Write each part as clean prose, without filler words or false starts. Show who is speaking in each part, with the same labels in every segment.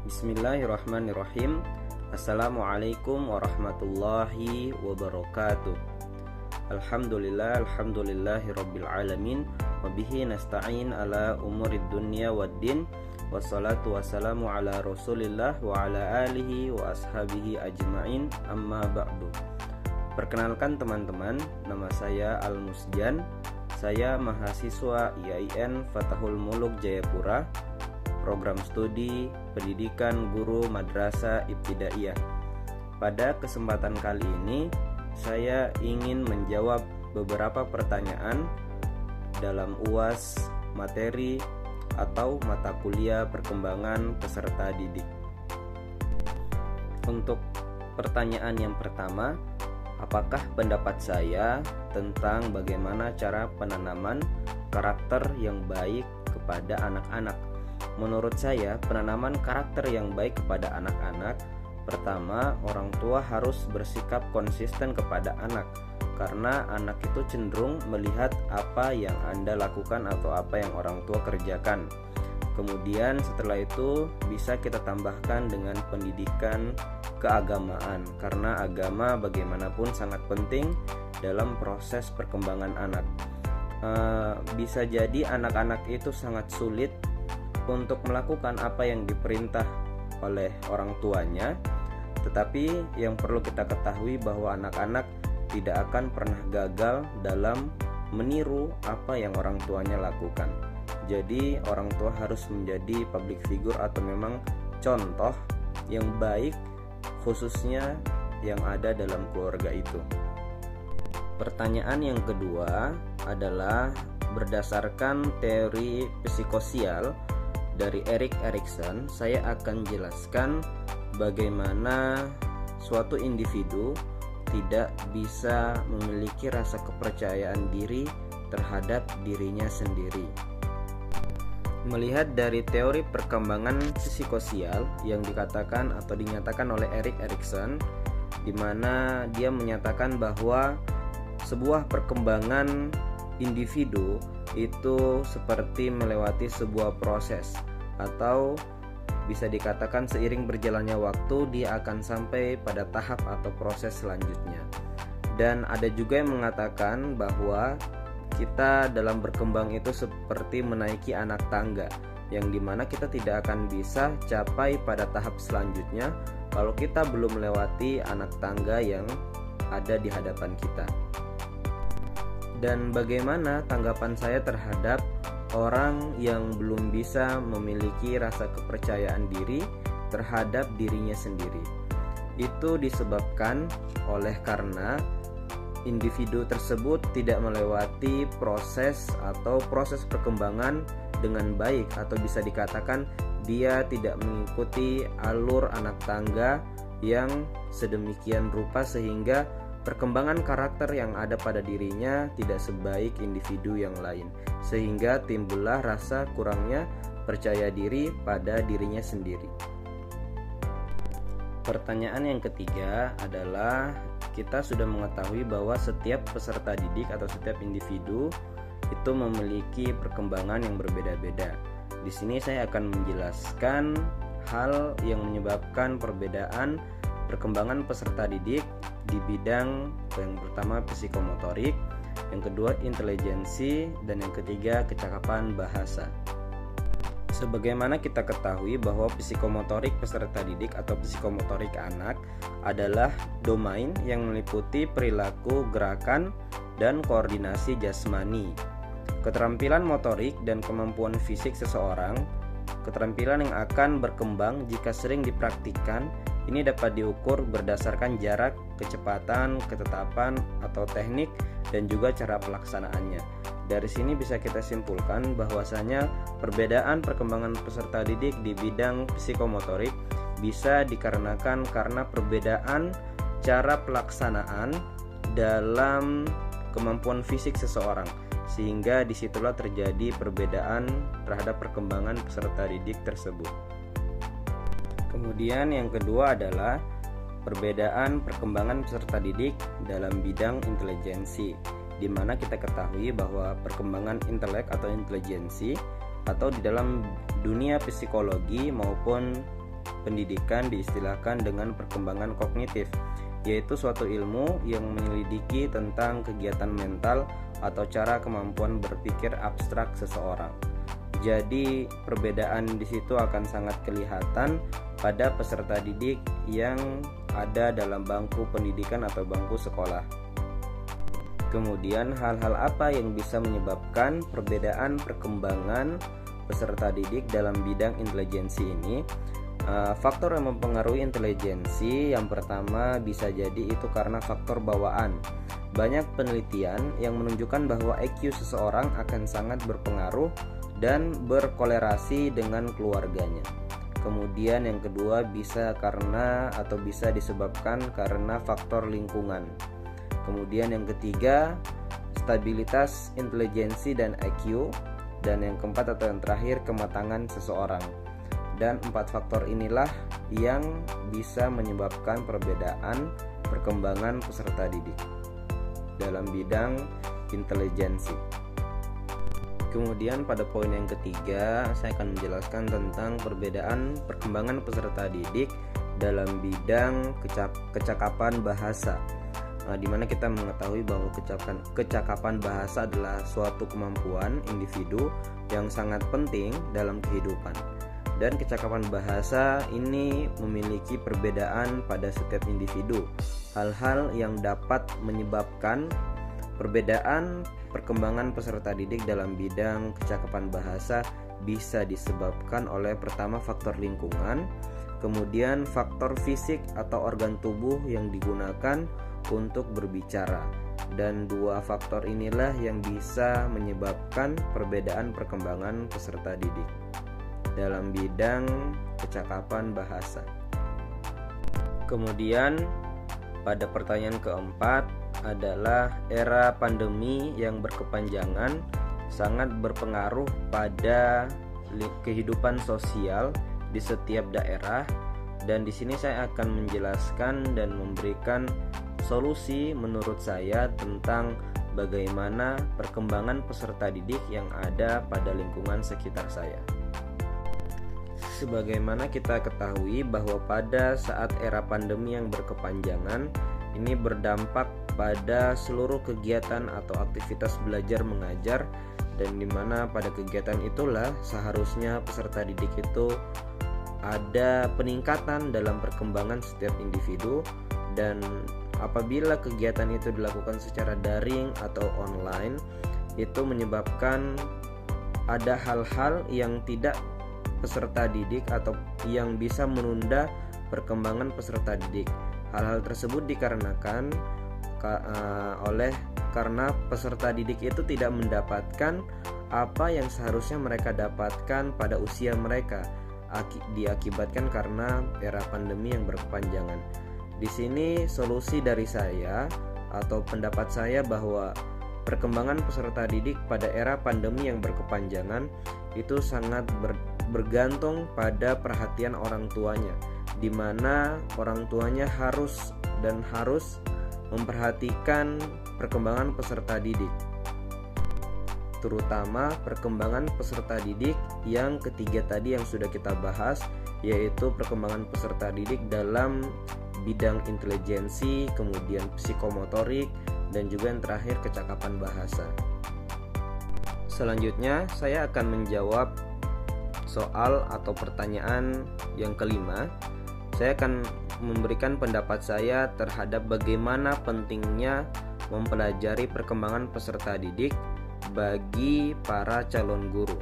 Speaker 1: Bismillahirrahmanirrahim. Assalamualaikum warahmatullahi wabarakatuh. Alhamdulillahirabbil alamin wa bihi nasta'in ala umurid dunya waddin. Wassalatu wassalamu ala Rasulillah wa ala alihi wa ashabihi ajma'in. Amma ba'du. Perkenalkan teman-teman, nama saya Al-Musjan. Saya mahasiswa IAIN Fatahul Muluk Jayapura, program studi pendidikan guru madrasah ibtidaiyah. Pada kesempatan kali ini saya ingin menjawab beberapa pertanyaan dalam UAS materi atau mata kuliah perkembangan peserta didik. Untuk pertanyaan yang pertama, apakah pendapat saya tentang bagaimana cara penanaman karakter yang baik kepada anak-anak? Menurut saya, penanaman karakter yang baik kepada anak-anak, pertama, orang tua harus bersikap konsisten kepada anak, karena anak itu cenderung melihat apa yang Anda lakukan atau apa yang orang tua kerjakan. Kemudian setelah itu bisa kita tambahkan dengan pendidikan keagamaan, karena agama bagaimanapun sangat penting dalam proses perkembangan anak. Bisa jadi anak-anak itu sangat sulit untuk melakukan apa yang diperintah oleh orang tuanya, tetapi yang perlu kita ketahui bahwa anak-anak tidak akan pernah gagal dalam meniru apa yang orang tuanya lakukan. Jadi orang tua harus menjadi public figure atau memang contoh yang baik, khususnya yang ada dalam keluarga itu. Pertanyaan yang kedua adalah berdasarkan teori psikososial dari Erik Erikson, saya akan jelaskan bagaimana suatu individu tidak bisa memiliki rasa kepercayaan diri terhadap dirinya sendiri. Melihat dari teori perkembangan psikososial yang dikatakan atau dinyatakan oleh Erik Erikson, di mana dia menyatakan bahwa sebuah perkembangan individu itu seperti melewati sebuah proses, atau bisa dikatakan seiring berjalannya waktu dia akan sampai pada tahap atau proses selanjutnya. Dan ada juga yang mengatakan bahwa kita dalam berkembang itu seperti menaiki anak tangga, yang dimana kita tidak akan bisa capai pada tahap selanjutnya kalau kita belum melewati anak tangga yang ada di hadapan kita. Dan bagaimana tanggapan saya terhadap orang yang belum bisa memiliki rasa kepercayaan diri terhadap dirinya sendiri? Itu disebabkan oleh karena individu tersebut tidak melewati proses perkembangan dengan baik, atau bisa dikatakan dia tidak mengikuti alur anak tangga yang sedemikian rupa sehingga perkembangan karakter yang ada pada dirinya tidak sebaik individu yang lain, sehingga timbullah rasa kurangnya percaya diri pada dirinya sendiri. Pertanyaan yang ketiga adalah, kita sudah mengetahui bahwa setiap peserta didik atau setiap individu itu memiliki perkembangan yang berbeda-beda. Di sini saya akan menjelaskan hal yang menyebabkan perbedaan perkembangan peserta didik di bidang yang pertama psikomotorik, yang kedua intelijensi, dan yang ketiga kecakapan bahasa. Sebagaimana kita ketahui bahwa psikomotorik peserta didik atau psikomotorik anak adalah domain yang meliputi perilaku, gerakan, dan koordinasi jasmani. Keterampilan motorik dan kemampuan fisik seseorang, keterampilan yang akan berkembang jika sering dipraktikkan. Ini dapat diukur berdasarkan jarak, kecepatan, ketetapan, atau teknik, dan juga cara pelaksanaannya. Dari sini bisa kita simpulkan bahwasanya perbedaan perkembangan peserta didik di bidang psikomotorik bisa dikarenakan karena perbedaan cara pelaksanaan dalam kemampuan fisik seseorang, sehingga disitulah terjadi perbedaan terhadap perkembangan peserta didik tersebut. Kemudian yang kedua adalah perbedaan perkembangan peserta didik dalam bidang intelijensi, di mana kita ketahui bahwa perkembangan intelek atau intelijensi atau di dalam dunia psikologi maupun pendidikan diistilahkan dengan perkembangan kognitif, yaitu suatu ilmu yang menyelidiki tentang kegiatan mental atau cara kemampuan berpikir abstrak seseorang. Jadi perbedaan di situ akan sangat kelihatan pada peserta didik yang ada dalam bangku pendidikan atau bangku sekolah. Kemudian hal-hal apa yang bisa menyebabkan perbedaan perkembangan peserta didik dalam bidang intelijensi ini? Faktor yang mempengaruhi intelijensi yang pertama bisa jadi itu karena faktor bawaan. Banyak penelitian yang menunjukkan bahwa IQ seseorang akan sangat berpengaruh dan berkolerasi dengan keluarganya. Kemudian yang kedua bisa disebabkan karena faktor lingkungan. Kemudian yang ketiga, stabilitas intelijensi dan IQ. Dan yang keempat atau yang terakhir, kematangan seseorang. Dan 4 faktor inilah yang bisa menyebabkan perbedaan perkembangan peserta didik dalam bidang intelijensi. Kemudian pada poin yang ketiga, saya akan menjelaskan tentang perbedaan perkembangan peserta didik dalam bidang kecakapan bahasa. Di mana kita mengetahui bahwa kecakapan bahasa adalah suatu kemampuan individu yang sangat penting dalam kehidupan. Dan kecakapan bahasa ini memiliki perbedaan pada setiap individu. Hal-hal yang dapat menyebabkan perbedaan perkembangan peserta didik dalam bidang kecakapan bahasa bisa disebabkan oleh pertama faktor lingkungan, kemudian faktor fisik atau organ tubuh yang digunakan untuk berbicara. Dan 2 faktor inilah yang bisa menyebabkan perbedaan perkembangan peserta didik dalam bidang kecakapan bahasa. Kemudian pada pertanyaan keempat adalah era pandemi yang berkepanjangan sangat berpengaruh pada kehidupan sosial di setiap daerah, dan di sini saya akan menjelaskan dan memberikan solusi menurut saya tentang bagaimana perkembangan peserta didik yang ada pada lingkungan sekitar saya. Sebagaimana kita ketahui bahwa pada saat era pandemi yang berkepanjangan ini berdampak pada seluruh kegiatan atau aktivitas belajar mengajar, dan dimana pada kegiatan itulah seharusnya peserta didik itu ada peningkatan dalam perkembangan setiap individu. Dan apabila kegiatan itu dilakukan secara daring atau online, itu menyebabkan ada hal-hal yang tidak peserta didik atau yang bisa menunda perkembangan peserta didik. Hal-hal tersebut dikarenakan karena peserta didik itu tidak mendapatkan apa yang seharusnya mereka dapatkan pada usia mereka, diakibatkan karena era pandemi yang berkepanjangan. Di sini solusi dari saya atau pendapat saya bahwa perkembangan peserta didik pada era pandemi yang berkepanjangan itu sangat bergantung pada perhatian orang tuanya, di mana orang tuanya harus memperhatikan perkembangan peserta didik, terutama perkembangan peserta didik yang ketiga tadi yang sudah kita bahas, yaitu perkembangan peserta didik dalam bidang intelijensi, kemudian psikomotorik, dan juga yang terakhir kecakapan bahasa. Selanjutnya saya akan menjawab soal atau pertanyaan yang kelima. Saya akan memberikan pendapat saya terhadap bagaimana pentingnya mempelajari perkembangan peserta didik bagi para calon guru.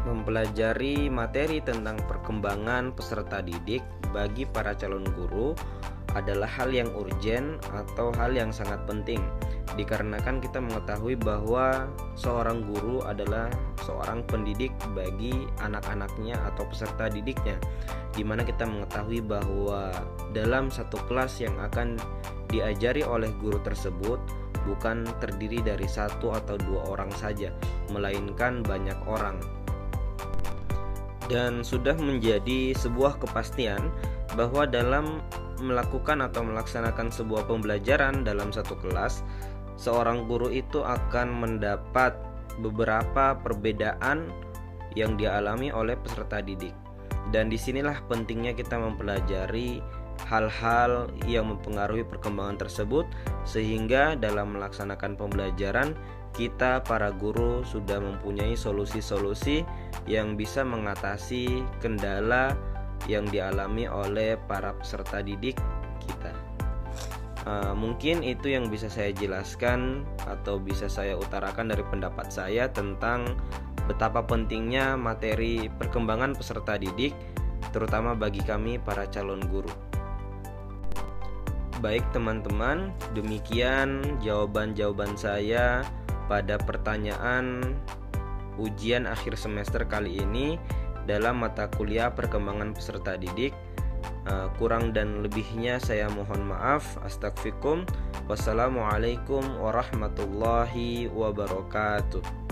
Speaker 1: Mempelajari materi tentang perkembangan peserta didik bagi para calon guru adalah hal yang urgen atau hal yang sangat penting, dikarenakan kita mengetahui bahwa seorang guru adalah seorang pendidik bagi anak-anaknya atau peserta didiknya, di mana kita mengetahui bahwa dalam satu kelas yang akan diajari oleh guru tersebut bukan terdiri dari 1 atau 2 orang saja, melainkan banyak orang. Dan sudah menjadi sebuah kepastian bahwa dalam melakukan atau melaksanakan sebuah pembelajaran dalam satu kelas, seorang guru itu akan mendapat beberapa perbedaan yang dialami oleh peserta didik. Dan disinilah pentingnya kita mempelajari hal-hal yang mempengaruhi perkembangan tersebut, sehingga dalam melaksanakan pembelajaran kita para guru sudah mempunyai solusi-solusi yang bisa mengatasi kendala yang dialami oleh para peserta didik kita. Mungkin itu yang bisa saya jelaskan atau bisa saya utarakan dari pendapat saya tentang betapa pentingnya materi perkembangan peserta didik, terutama bagi kami para calon guru. Baik teman-teman, demikian jawaban-jawaban saya pada pertanyaan ujian akhir semester kali ini dalam mata kuliah perkembangan peserta didik. Kurang dan lebihnya saya mohon maaf. Astagfirullahaladzim. Wassalamualaikum warahmatullahi wabarakatuh.